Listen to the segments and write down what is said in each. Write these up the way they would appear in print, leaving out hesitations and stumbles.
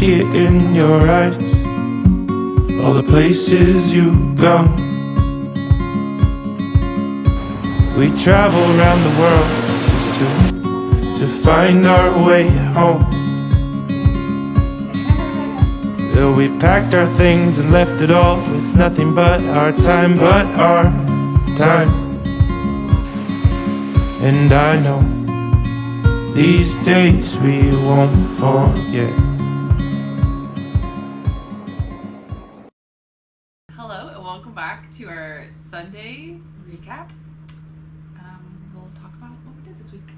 see it in your eyes, all the places you go. We travel around the world just to find our way home. Well, we packed our things and left it all with nothing but our time, And I know these days we won't forget. Hello and welcome back to our Sunday recap. We'll talk about what we did this week.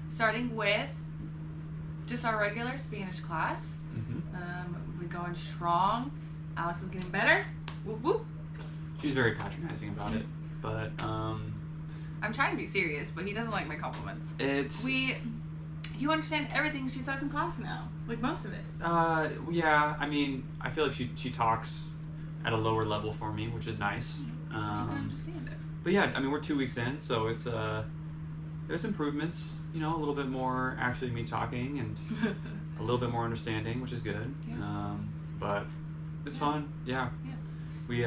Starting with just our regular Spanish class. We're going strong. Alex is getting better. Whoop whoop. She's very patronizing about it, but I'm trying to be serious, but he doesn't like my compliments. You understand everything she says in class now, like most of it. Yeah. I mean, I feel like she talks at a lower level for me, which is nice. You can understand it. But yeah, I mean, we're 2 weeks in, so it's there's improvements. You know, a little bit more actually me talking and a little bit more understanding, which is good. Yeah. But it's fun. Yeah. We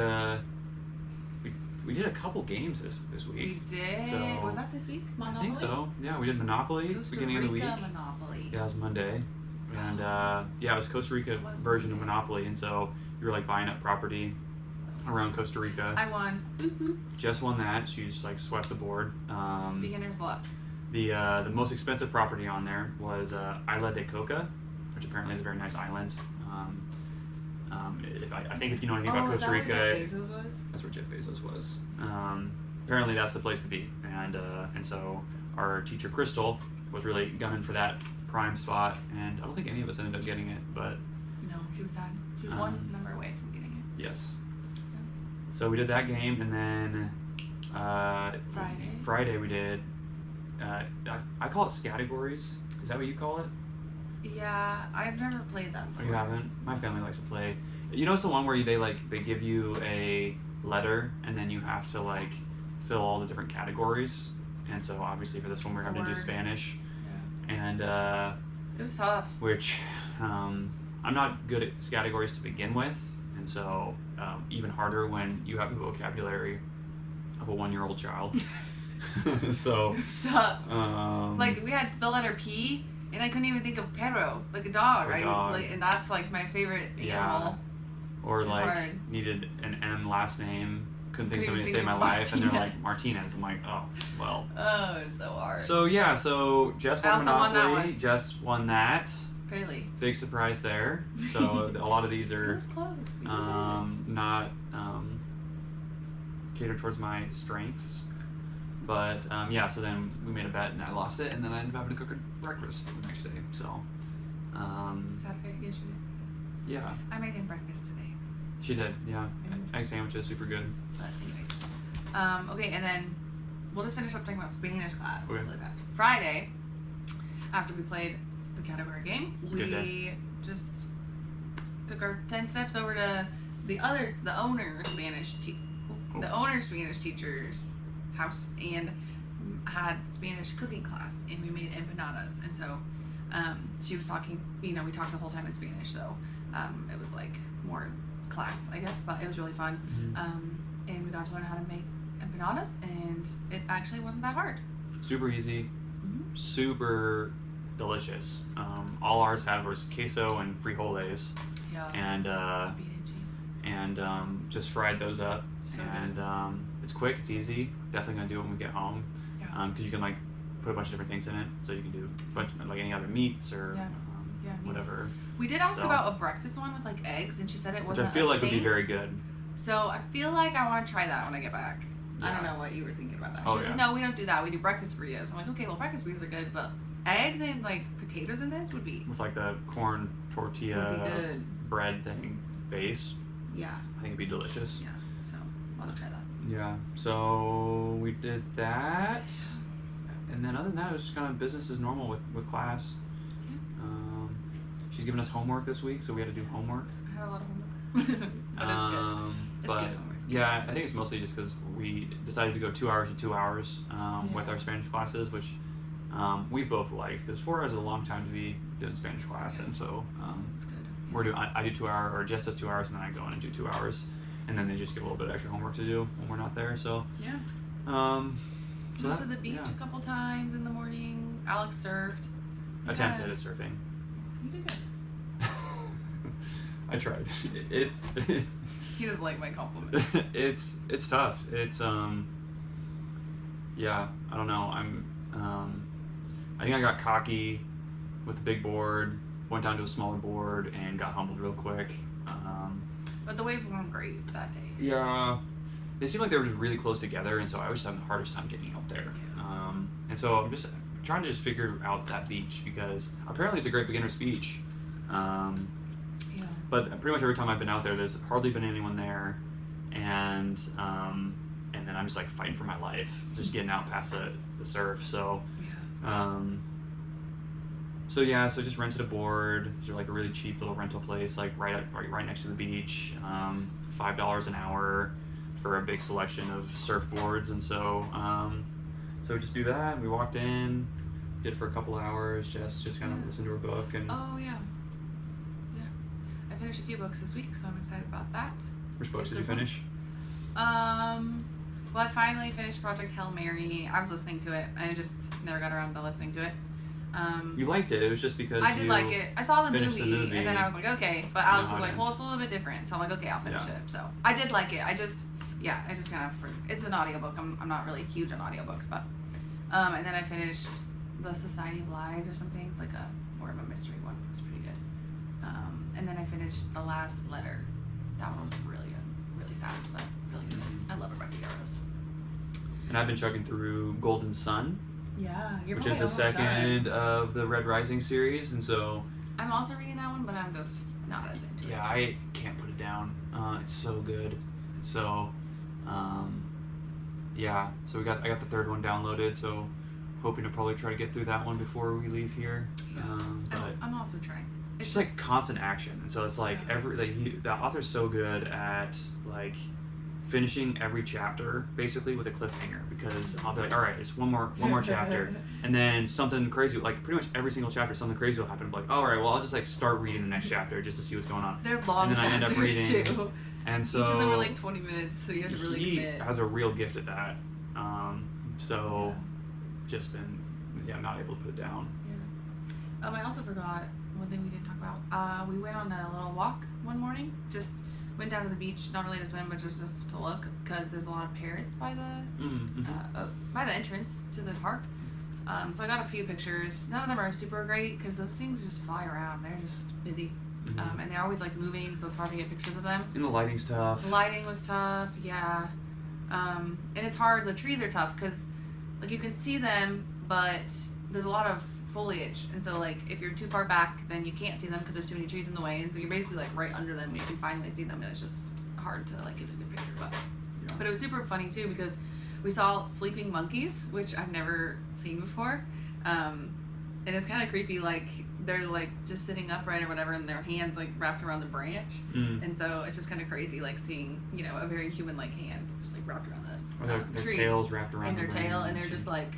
did a couple games this week. We did. So, was that this week? Monopoly? I think so. Yeah, we did Monopoly beginning of the week. Monopoly. Yeah, it was Monday. And it was Costa Rica version of Monopoly, and so you were like buying up property around Costa Rica. I won. Just won that. She just like swept the board. Beginner's luck. The most expensive property on there was Isla de Coca, which apparently is a very nice island. I think if you know anything about Costa Rica, that's where Jeff Bezos was. Apparently that's the place to be, and so our teacher Crystal was really gunning for that prime spot, and I don't think any of us ended up getting it, but no, she was sad. She was one number away from getting it. Yes. Yeah. So we did that game, and then Friday we did. I call it categories. Is that what you call it? Yeah, I've never played that before. Oh, you haven't? My family likes to play. You know, it's the one where they give you a letter and then you have to like fill all the different categories. And so obviously for this one we're having to do Spanish. Yeah. And it was tough. Which I'm not good at categories to begin with, and so even harder when you have the vocabulary of a 1-year-old child. So stop. Like we had the letter P. And I couldn't even think of perro, like a dog, right? Like, and that's like my favorite animal. Or it's like hard. Needed an M last name. Couldn't think of somebody to save my life, and they're like Martinez. I'm like, oh well. Oh, it's so hard. So yeah, so Jess won Monopoly. Jess won that. Really? Big surprise there. So a lot of these are it was close. not catered towards my strengths. But so then we made a bet and I lost it, and then I ended up having to cook her breakfast the next day. So Saturday, yes you did. Yeah. I made him breakfast today. She did, yeah. Egg sandwiches, super good. But anyways, okay, and then we'll just finish up talking about Spanish class really fast. Friday, after we played the category game, we just took our 10 steps over to the owner's Spanish teacher's house and had Spanish cooking class, and we made empanadas. And so she was talking, we talked the whole time in Spanish, so it was like more class, I guess, but it was really fun. And we got to learn how to make empanadas, and it actually wasn't that hard. Super easy, super delicious. All ours had was queso and frijoles, and just fried those up. So it's quick, it's easy. Definitely gonna do it when we get home, because you can like put a bunch of different things in it. So you can do a bunch of, like any other meats or whatever. We did ask about a breakfast one with like eggs, and she said it wasn't. Which I feel like would be very good. So I feel like I want to try that when I get back. I don't know what you were thinking about that. She was like, no, we don't do that. We do breakfast burritos. I'm like, okay, well breakfast burritos are good, but eggs and like potatoes in this would be with like the corn tortilla bread thing base. Yeah, I think it'd be delicious. Yeah, so I'll try that. Yeah, so we did that, and then other than that, it was just kind of business as normal with class. She's given us homework this week, so we had to do homework. I had a lot of homework, but it's good. It's good homework. Yeah, I think it's mostly just because we decided to go 2 hours to 2 hours with our Spanish classes, which we both liked, because 4 hours is a long time to be doing Spanish class, and so it's good. I do 2 hours, or Jess does 2 hours, and then I go in and do 2 hours, and then they just give a little bit of extra homework to do when we're not there. So Yeah. So Went to the beach a couple times in the morning. Alex surfed. Attempted at surfing. You did good. I tried. It's He doesn't like my compliment. it's tough. It's yeah, I don't know. I think I got cocky with the big board, went down to a smaller board, and got humbled real quick. But the waves weren't great that day. Yeah, they seemed like they were just really close together, and so I was just having the hardest time getting out there. And so I'm just trying to just figure out that beach, because apparently it's a great beginner's beach. Yeah. But pretty much every time I've been out there, there's hardly been anyone there, and then I'm just like fighting for my life, just getting out past the surf. So, so just rented a board. It's like a really cheap little rental place, like right next to the beach. $5 an hour for a big selection of surfboards, and so we just do that. We walked in, did it for a couple hours, just kind of listened to her book, and oh yeah. I finished a few books this week, so I'm excited about that. Which books did you finish? Well, I finally finished Project Hail Mary. I was listening to it. I just never got around to listening to it. You liked it. It was just because I did like it. I saw the movie, movie, and then I was like, okay. But Alex was No, like, it well, is. it's a little bit different. So I'm like, okay, I'll finish it. So I did like it. I just kind of, it's an audiobook. I'm not really huge on audiobooks, but, and then I finished The Society of Lies or something. It's like more of a mystery one. It's pretty good. And then I finished The Last Letter. That one was really good. Really sad, but really good. I love Rebecca Yarros. And I've been chugging through Golden Sun, Yeah, you're which probably is the almost second done. of the Red Rising series, and so I'm also reading that one, but I'm just not as into it. yeah, I can't put it down. It's so good. So yeah, so I got the third one downloaded, so hoping to probably try to get through that one before we leave here. Yeah. But I'm also trying. it's just like constant action, and so it's like the author's so good at like finishing every chapter basically with a cliffhanger, because I'll be like, all right, it's one more chapter, and then something crazy, like pretty much every single chapter something crazy will happen. I'm like, all right, well, I'll just like start reading the next chapter just to see what's going on. They're long and then I end up chapters reading, too. and so Each of them are like 20 minutes, so you have to really he commit. has a real gift at that. So just been not able to put it down. Yeah. I also forgot one thing we didn't talk about. We went on a little walk one morning. Just went down to the beach, not really to swim, but just to look, because there's a lot of parrots by the entrance to the park. So I got a few pictures. None of them are super great because those things just fly around. They're just busy, and they're always like moving, so it's hard to get pictures of them. And the lighting's tough. The lighting was tough, yeah. And it's hard. The trees are tough because, like, you can see them, but there's a lot of foliage, and so like if you're too far back, then you can't see them because there's too many trees in the way, and so you're basically like right under them. And you can finally see them, and it's just hard to like get a good picture. But it was super funny too because we saw sleeping monkeys, which I've never seen before, and it's kind of creepy. Like they're like just sitting upright or whatever, and their hands like wrapped around the branch, and so it's just kind of crazy, like seeing a very human-like hand just like wrapped around the their tree, tails wrapped around and their tail, and they're branch, just like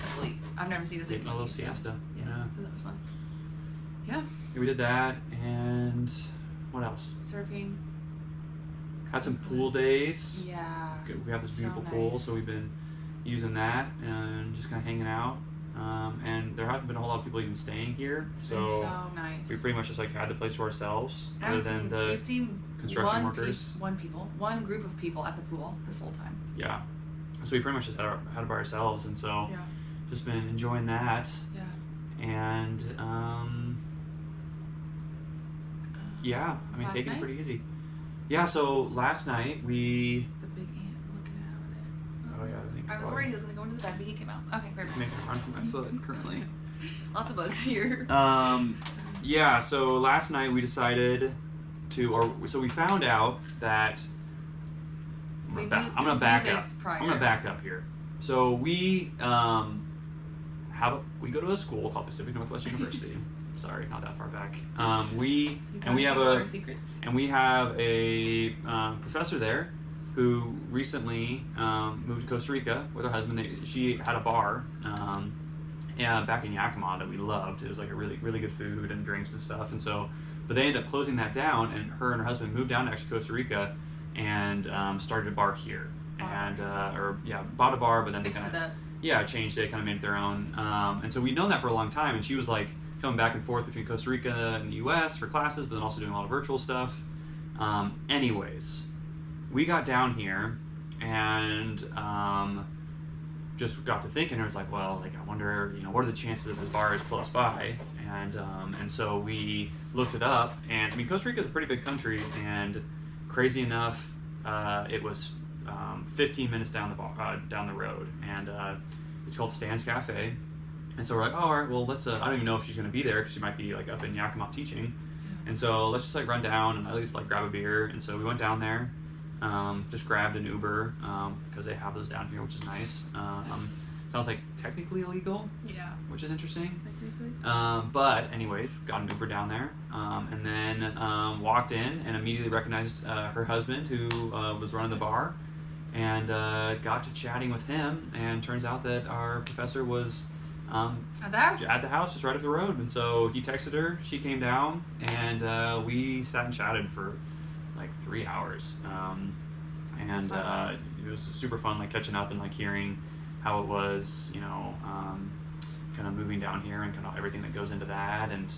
asleep. I've never seen a sleeping taking a little monkey, siesta. Yeah, so that was fun. Yeah. We did that, and what else? Surfing. Had some pool days. Yeah. We have this So beautiful pool, nice. so we've been using that and just kind of hanging out. And there haven't been a whole lot of people even staying here, It's been so nice. we pretty much just like had the place to ourselves, other than We've seen construction workers. one group of people at the pool this whole time. Yeah, so we pretty much just had it by ourselves, and so Yeah. just been enjoying that. Yeah. And yeah, I mean, Last taking it night? pretty easy. Yeah, so last night we. It's a big ant looking out Oh of it. yeah, I think. I was worried he was gonna go into the bed, but he came out. Okay, perfect. Making a run for my foot currently. Lots of bugs here. Yeah, so last night we decided so we found out that I'm gonna back up here. So we we go to a school called Pacific Northwest University. Sorry, not that far back. We have a professor there who recently moved to Costa Rica with her husband. She had a bar back in Yakima that we loved. It was like a really, really good food and drinks and stuff. And so But they ended up closing that down, and her and her husband moved down to actually Costa Rica and started a bar here. And bought a bar, but then they kind of changed it, kind of made it their own. And so we'd known that for a long time, and she was like coming back and forth between Costa Rica and the U.S. for classes, but then also doing a lot of virtual stuff. Anyways, we got down here and just got to thinking. I was like, well, like I wonder, what are the chances that this bar is close by? And so we looked it up, and I mean, Costa Rica is a pretty big country, and crazy enough, it was 15 minutes down the road, and it's called Stan's Cafe. And so we're like, oh, all right, well, let's. I don't even know if she's gonna be there because she might be like up in Yakima teaching, and so let's just like run down and at least like grab a beer. And so we went down there, just grabbed an Uber because they have those down here, which is nice. Sounds like technically illegal, which is interesting. But anyway, got an Uber down there, and then walked in and immediately recognized her husband, who was running the bar, and got to chatting with him. And turns out that our professor was at the house just right up the road. And so he texted her, she came down, and we sat and chatted for like 3 hours. And it was super fun, like catching up and like hearing how it was, kind of moving down here and kind of everything that goes into that. And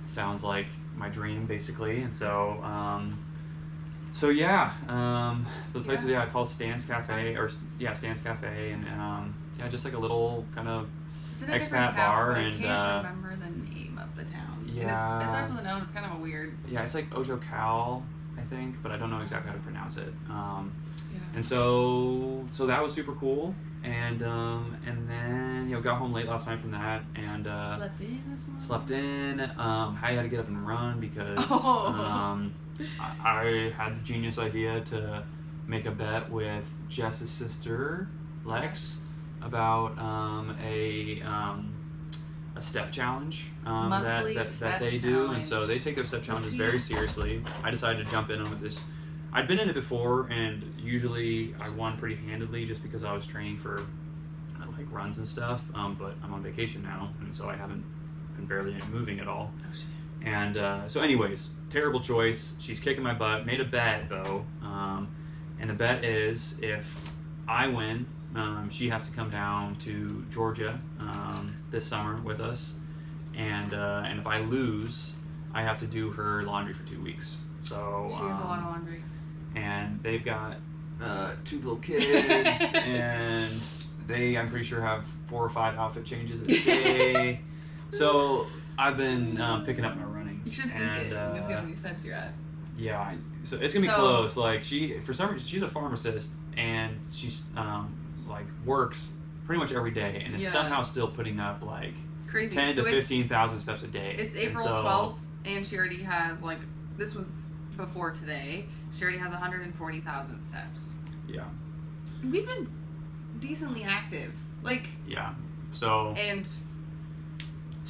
sounds like my dream, basically. And so the place is called Stan's Cafe, Stan's Cafe, and just like a little kind of expat bar. And I can't remember the name of the town. Yeah, it starts with an O, and it's kind of a weird. Yeah, it's like Ojo Cal, I think, but I don't know exactly how to pronounce it. And so that was super cool. And then got home late last night from that, and slept in this morning. Slept in. I had to get up and run because I had the genius idea to make a bet with Jess's sister Lex about a step challenge that they do, and so they take their step challenges very seriously. I decided to jump in on with this. I'd been in it before, and usually I won pretty handedly just because I was training for like runs and stuff. But I'm on vacation now, and so I haven't been barely moving at all. And so, anyways, terrible choice. She's kicking my butt. Made a bet though, and the bet is if I win, she has to come down to Georgia this summer with us, and if I lose, I have to do her laundry for 2 weeks. So she has a lot of laundry. And they've got 2 little kids, and they, I'm pretty sure, have 4 or 5 outfit changes a day. So I've been picking up my running. You should sync it. You can see how many steps you're at. Yeah, so it's gonna be close. Like for some reason, she's a pharmacist, and she's like works pretty much every day, and is somehow still putting up like crazy 10 to 15,000 steps a day. It's April 12th, and she already has this was before today. She already has 140,000 steps. Yeah. We've been decently active. So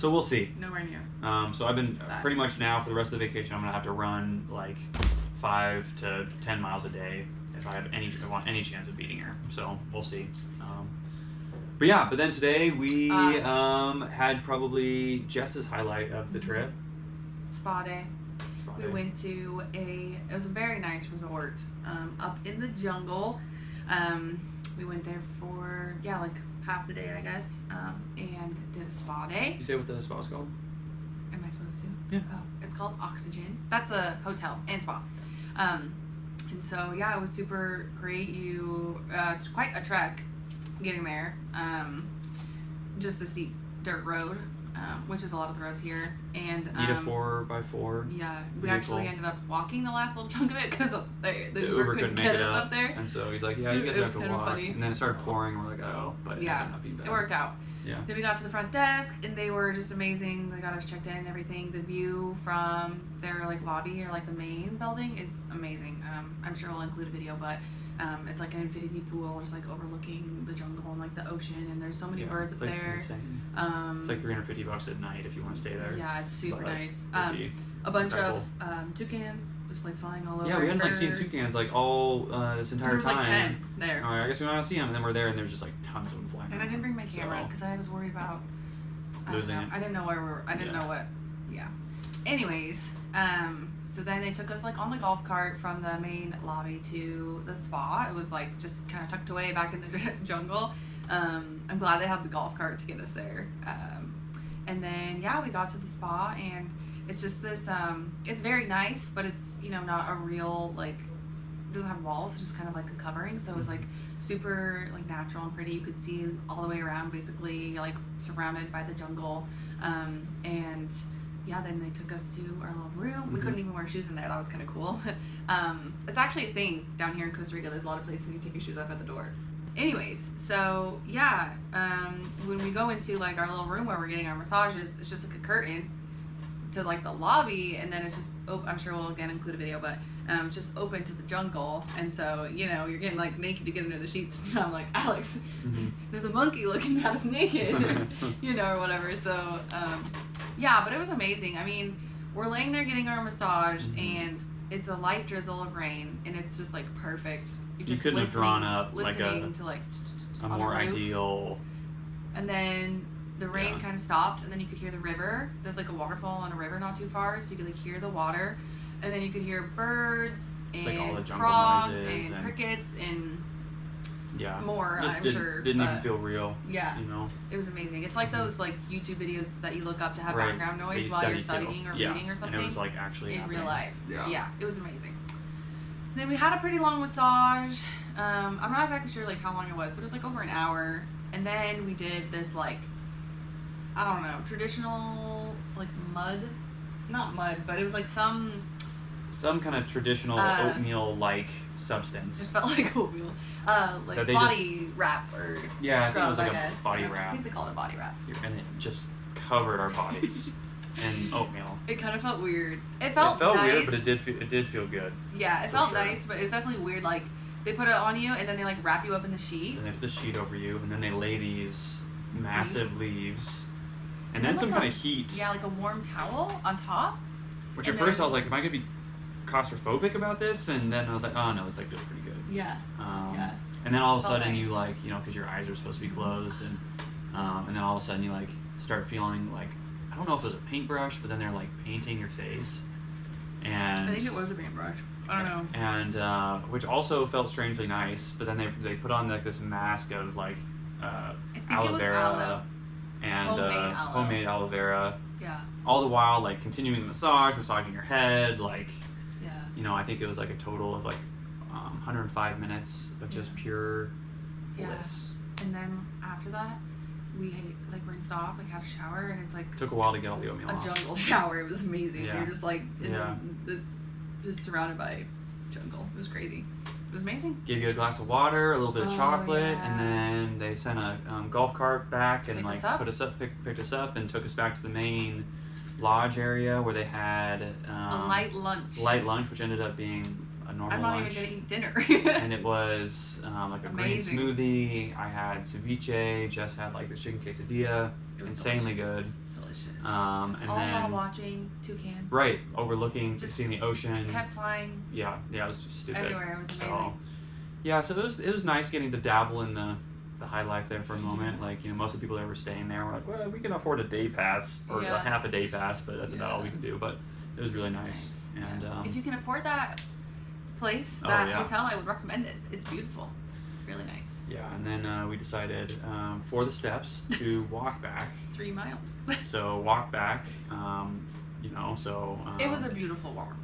we'll see. Nowhere near. So I've been pretty much now for the rest of the vacation, I'm gonna have to run like 5 to 10 miles a day if I want any chance of beating her. So we'll see. But then today we had probably Jess's highlight of the trip. Spa day. We went to it was a very nice resort up in the jungle. We went there for like half the day, I guess, and did a spa day. You say what the spa's called? Am I supposed to? Yeah. Oh, it's called Oxygen. That's a hotel and spa. And so it was super great. It's quite a trek getting there, just to see dirt road. Which is a lot of the roads here, and need a 4x4. Yeah, we actually ended up walking the last little chunk of it because the Uber couldn't make it up there. And so he's like, "Yeah, you guys have to walk." Funny. And then it started pouring. And we're like, "Oh," but it ended up being bad. It worked out. Yeah. Then we got to the front desk, and they were just amazing. They got us checked in and everything. The view from their lobby or the main building is amazing. I'm sure we'll include a video, but it's like an infinity pool, just overlooking the jungle and the ocean, and there's so many birds up there. Insane. It's like $350 at night if you want to stay there. Yeah, it's super nice. A bunch of toucans just flying all over. Yeah, we hadn't seen toucans all this entire time. There was 10 there. All right, I guess we want to see them, and then we're there, and there's just tons of them flying. And I didn't bring my camera because I was worried about losing it. I didn't know where we were. I didn't know what. Yeah. anyways, so then they took us like on the golf cart from the main lobby to the spa. It was like just kind of tucked away back in the jungle. I'm glad they had the golf cart to get us there. And then yeah, we got to the spa, and it's just this. It's very nice, but it's not a real like. It doesn't have walls. It's just kind of like a covering. So it was like super like natural and pretty. You could see all the way around. Basically, you're like surrounded by the jungle. And yeah, then they took us to our little room. We couldn't even wear shoes in there. That was kind of cool. It's actually a thing down here in Costa Rica. There's a lot of places you take your shoes off at the door. Anyways, so yeah, when we go into like our little room where we're getting our massages, it's just like a curtain to like the lobby, and then it's just I'm sure we'll again include a video, but it's just open to the jungle, and so you're getting like naked to get under the sheets. And I'm like, Alex, there's a monkey looking at us naked, or whatever. So yeah, but it was amazing. I mean, we're laying there getting our massage, and it's a light drizzle of rain, and it's just like perfect. You couldn't have drawn up like a more ideal. And then the rain kind of stopped, and then you could hear the river. There's like a waterfall on a river not too far, so you could like hear the water, and then you could hear birds and like all the jungle frogs noises and crickets and more. Just I'm sure didn't even feel real. Yeah, it was amazing. It's like those like YouTube videos that you look up to have background noise while you're studying or reading or something. And it was like actually in happening. real life. Yeah, it was amazing. And then we had a pretty long massage. I'm not exactly sure like how long it was, but it was like over an hour. And then we did this like, I don't know, traditional like not mud, but it was like some kind of traditional oatmeal like substance. It felt like oatmeal, like body wrap or I think it was like a body wrap. I think they called it body wrap. And it just covered our bodies in oatmeal. It kind of felt weird. It felt nice, weird, but it did feel good. Yeah, it felt nice, but it was definitely weird. Like they put it on you, and then they like wrap you up in the sheet. And they put the sheet over you, and then they lay these massive leaves, and then some kind of heat. Yeah, like a warm towel on top. Which at first I was like, am I gonna be claustrophobic about this? And then I was like, oh no, it's like feels pretty good. Yeah. And then all of a sudden nice. you like, because your eyes are supposed to be closed, and then all of a sudden you like start feeling like, I don't know if it was a paintbrush, but then they're like painting your face. And I think it was a paintbrush. I don't know. And which also felt strangely nice, but then they put on like this mask of like aloe vera and homemade aloe vera. Yeah. All the while like continuing the massaging your head, like I think it was like a total of like 105 minutes of just pure bliss. And then after that, we like rinsed off, like had a shower, and it's like took a while to get all the oatmeal off. A jungle shower. It was amazing. Yeah. You're just like just surrounded by jungle. It was crazy. It was amazing. Gave you a glass of water, a little bit of chocolate, and then they sent a golf cart back and like picked us up and took us back to the main lodge area where they had a light lunch. Light lunch, which ended up being a normal lunch. I'm not even gonna eat dinner. And it was like a green smoothie. I had ceviche. Jess had like the chicken quesadilla. Insanely good. Delicious. And all then while watching toucans. Right, overlooking, just seeing the ocean. Kept flying. Yeah, it was just stupid. Everywhere. It was amazing. So, yeah, so it was nice getting to dabble in the high life there for a moment. Like, most of the people that were staying there were like, well, we can afford a day pass or a half a day pass, but that's about all we can do. But it was really nice. And if you can afford that place, that hotel, I would recommend it. It's beautiful. It's really nice. Yeah, and then we decided for the steps to walk back. 3 miles. So walk back, so... it was a beautiful walk.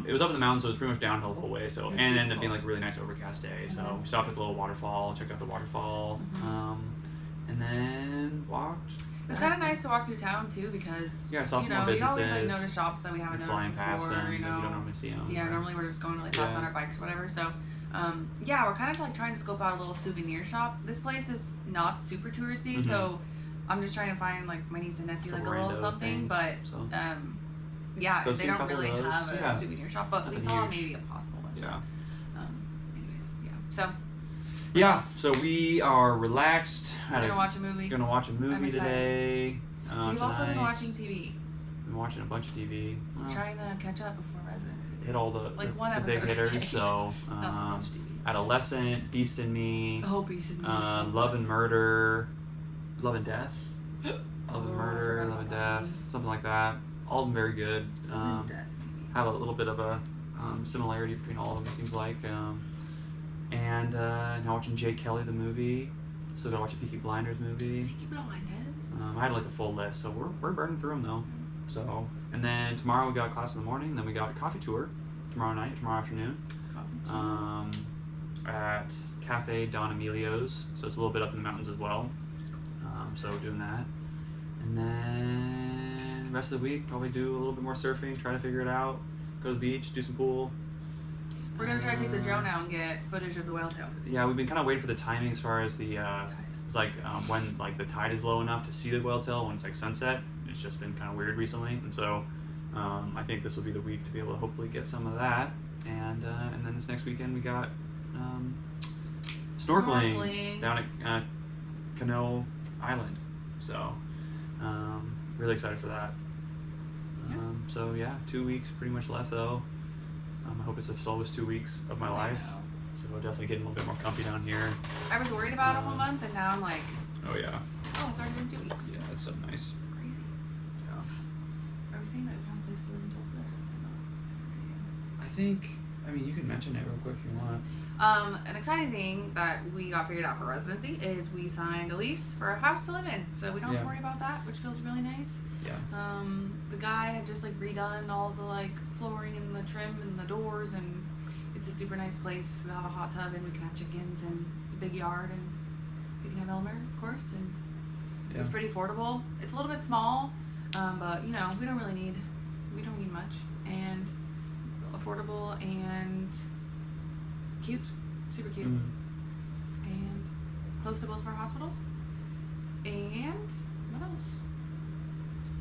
It was up in the mountains, so it was pretty much downhill the whole way. So and it ended up being like a really nice overcast day. So we stopped at the little waterfall, checked out the waterfall, and then walked. It was kind of nice to walk through town too, because I saw some more businesses. You always like notice shops that we haven't noticed flying before. Past them, you don't normally see them. Yeah, normally we're just going to like pass on our bikes or whatever. So, we're kind of like trying to scope out a little souvenir shop. This place is not super touristy, so I'm just trying to find like my niece and nephew like a little something. But so they don't really have a souvenir shop, but we saw maybe a possible one. Yeah. So. Yeah, so we are relaxed. We're gonna watch a movie. Gonna watch a movie today. We've also been watching TV. Been watching a bunch of TV. We're trying to catch up before residency. Hit all the big hitters. So, Adolescent, Beast in Me. Oh, Beast in Me. Love and Murder, Love and Death. Love and Murder, Love and Death, something like that. all of them very good. Death. Have a little bit of a similarity between all of them, it seems like. And now watching Jay Kelly the movie. Still gotta watch a Peaky Blinders movie. Peaky Blinders. I had like a full list, so we're burning through them though. So, and then tomorrow we got class in the morning. Then we got a coffee tour tomorrow afternoon. At Cafe Don Emilio's. So it's a little bit up in the mountains as well. So we're doing that. And then the rest of the week, probably do a little bit more surfing, try to figure it out. Go to the beach, do some pool. We're gonna try to take the drone out and get footage of the whale tail. Yeah, we've been kind of waiting for the timing as far as the it's like when like the tide is low enough to see the whale tail when it's like sunset. It's just been kind of weird recently, and so I think this will be the week to be able to hopefully get some of that. And then this next weekend we got snorkeling down at Canoe Island. So really excited for that. So yeah, 2 weeks pretty much left though. I hope it's the slowest 2 weeks of my life. So we're definitely getting a little bit more comfy down here. I was worried about a whole month, and now I'm like, oh yeah. Oh, it's already been 2 weeks. Yeah, that's so nice. It's crazy. Yeah. Are we saying that we found a place to live in Tulsa? Or is it not? I think, I mean, you can mention it real quick if you want. An exciting thing that we got figured out for residency is we signed a lease for a house to live in, so we don't have to worry about that, which feels really nice. Yeah. The guy had just like redone all the like flooring and the trim and the doors, and it's a super nice place. We have a hot tub and we can have chickens and a big yard, and we can have Elmer, of course, and it's pretty affordable. It's a little bit small, but you know we don't need much, and affordable and cute, super cute, and close to both of our hospitals. And what else?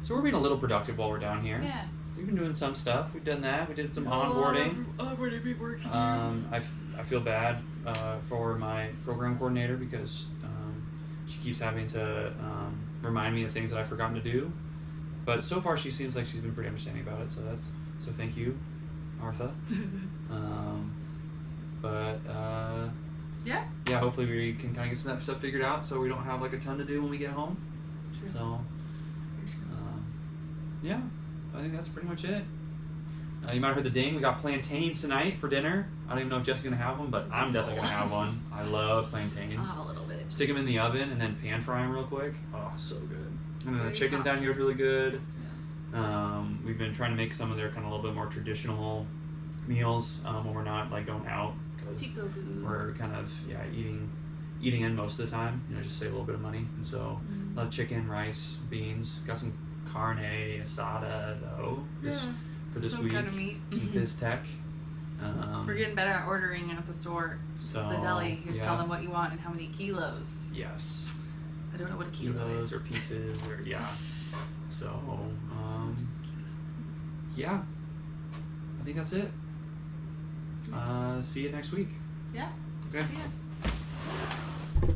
So we're being a little productive while we're down here. Yeah. We've been doing some stuff. We've done that. We did some onboarding. Onboarding paperwork. I feel bad for my program coordinator because she keeps having to remind me of things that I've forgotten to do. But so far, she seems like she's been pretty understanding about it. So thank you, Martha. Yeah. Hopefully we can kind of get some of that stuff figured out, so we don't have like a ton to do when we get home. True. So. Yeah, I think that's pretty much it. You might have heard the ding. We got plantains tonight for dinner. I don't even know if Jessi's going to have one, but I'm definitely going to have one. I love plantains. A little bit. Stick them in the oven and then pan fry them real quick. Oh, so good. And then the chickens down here is really good. Yeah. We've been trying to make some of their kind of a little bit more traditional meals when we're not like going out. Because we're kind of eating in most of the time. You know, just save a little bit of money. And so a lot of chicken, rice, beans. Got some carne asada though for this week. Some kind of meat. Some bistec. We're getting better at ordering at the store. So the deli. You just tell them what you want and how many kilos. Yes. I don't know what a kilo kilos is. Or pieces or So yeah. I think that's it. See you next week. Yeah. Okay. See ya.